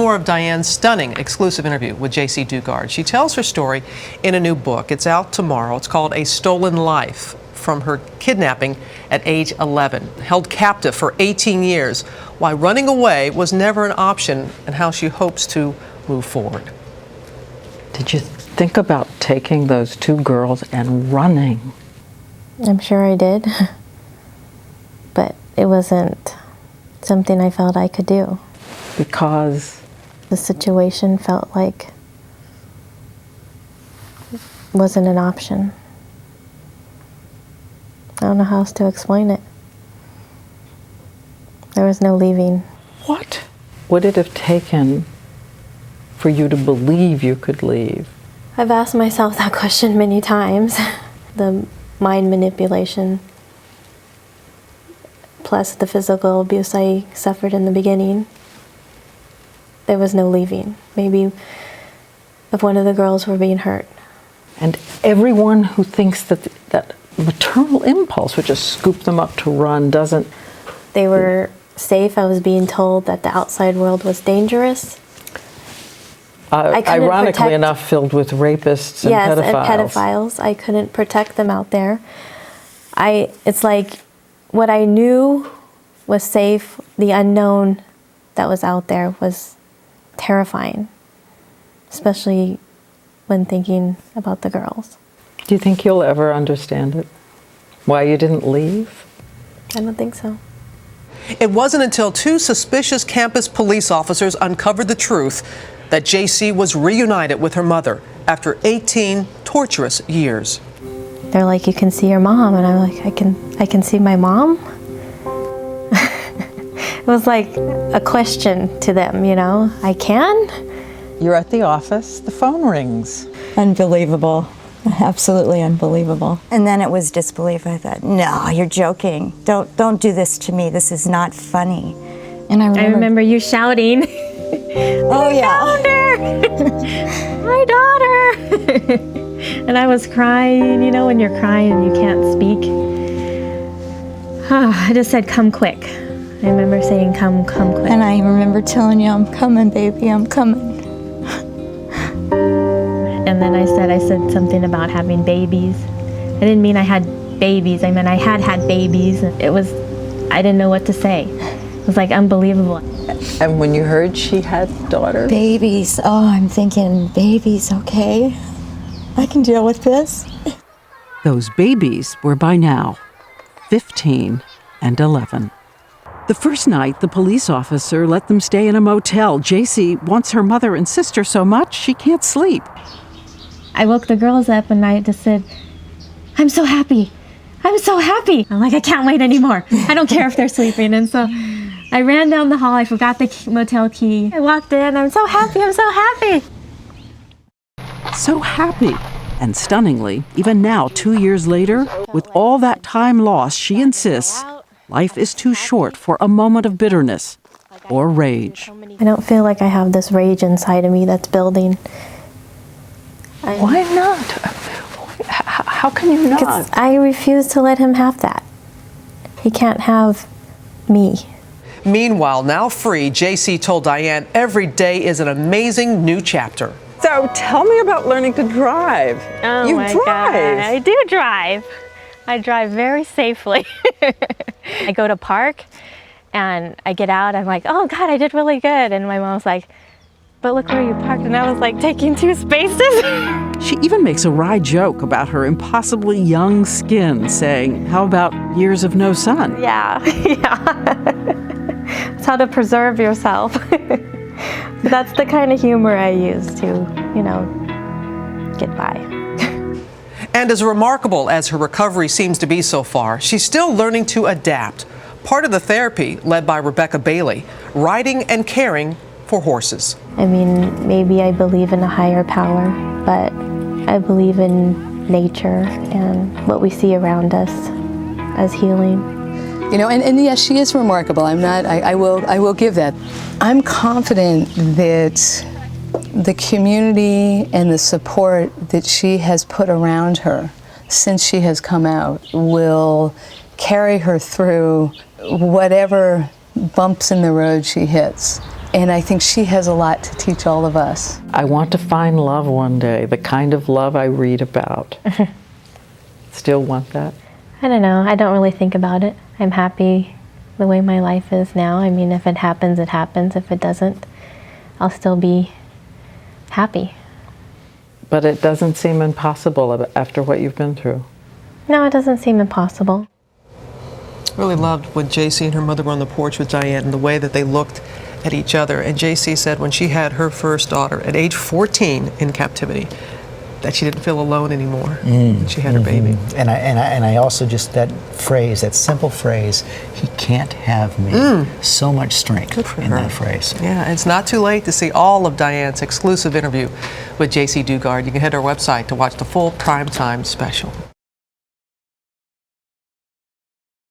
more of Diane's stunning exclusive interview with Jaycee Dugard. She tells her story in a new book. It's out tomorrow. It's called A Stolen Life, from her kidnapping at age 11, held captive for 18 years, why running away was never an option, and how she hopes to move forward. Did you think about taking those two girls and running? I'm sure I did, but it wasn't something I felt I could do. Because? The situation felt like it wasn't an option. I don't know how else to explain it. There was no leaving. What would it have taken for you to believe you could leave? I've asked myself that question many times. The mind manipulation, plus the physical abuse I suffered in the beginning. There was no leaving. Maybe if one of the girls were being hurt. And everyone who thinks that that maternal impulse would just scoop them up to run doesn't. They were safe. I was being told that the outside world was dangerous. Ironically enough, filled with rapists and pedophiles. Yes, and pedophiles. I couldn't protect them out there. It's like what I knew was safe, the unknown that was out there was terrifying, especially when thinking about the girls. Do you think you'll ever understand it? Why you didn't leave? I don't think so. It wasn't until two suspicious campus police officers uncovered the truth that Jaycee was reunited with her mother after 18 torturous years. They're like, you can see your mom, and I'm like, I can see my mom? It was like a question to them, you know, I can? You're at the office, the phone rings. Unbelievable. Absolutely unbelievable. And then it was disbelief. I thought, no, you're joking. Don't do this to me. This is not funny. And I remember you shouting, oh yeah, my daughter. And I was crying, you know, when you're crying and you can't speak. I just said, come quick. I remember saying, come quick. And I remember telling you, I'm coming, baby, I'm coming. And then I said something about having babies. I didn't mean I had babies. I meant I had babies. I didn't know what to say. It was like unbelievable. And when you heard she had daughters? Babies. Oh, I'm thinking, babies, okay. I can deal with this. Those babies were by now 15 and 11. The first night, the police officer let them stay in a motel. Jaycee wants her mother and sister so much she can't sleep. I woke the girls up and I just said, I'm so happy. I'm so happy. I'm like, I can't wait anymore. I don't care if they're sleeping. And so I ran down the hall. I forgot the motel key. I walked in. I'm so happy. I'm so happy. So happy. And stunningly, even now, 2 years later, with all that time lost, she insists life is too short for a moment of bitterness or rage. I don't feel like I have this rage inside of me that's building. Why not? How can you not? 'Cause I refuse to let him have that. He can't have me. Meanwhile, now free, Jaycee told Diane every day is an amazing new chapter. So tell me about learning to drive. Oh you my drive. God. I do drive. I drive very safely. I go to park and I get out. I'm like, oh God, I did really good. And my mom's like, but look where you parked. And I was like taking 2 spaces. She even makes a wry joke about her impossibly young skin, saying, how about years of no sun? Yeah. It's how to preserve yourself. That's the kind of humor I use to, you know, get by. And as remarkable as her recovery seems to be so far, she's still learning to adapt. Part of the therapy, led by Rebecca Bailey, riding and caring for horses. I mean, maybe I believe in a higher power, but I believe in nature and what we see around us as healing. You know, and yes, she is remarkable. I will give that. I'm confident that the community and the support that she has put around her since she has come out will carry her through whatever bumps in the road she hits. And I think she has a lot to teach all of us. I want to find love one day, the kind of love I read about. Still want that? I don't know. I don't really think about it. I'm happy the way my life is now. I mean, if it happens, it happens. If it doesn't, I'll still be happy. But it doesn't seem impossible after what you've been through. No, it doesn't seem impossible. Really loved when Jaycee and her mother were on the porch with Diane and the way that they looked at each other. And Jaycee said when she had her first daughter at age 14 in captivity, that she didn't feel alone anymore. She had her baby. And I also just, that phrase, that simple phrase, he can't have me. So much strength in that phrase. Yeah, it's not too late to see all of Diane's exclusive interview with Jaycee Dugard. You can head to our website to watch the full primetime special.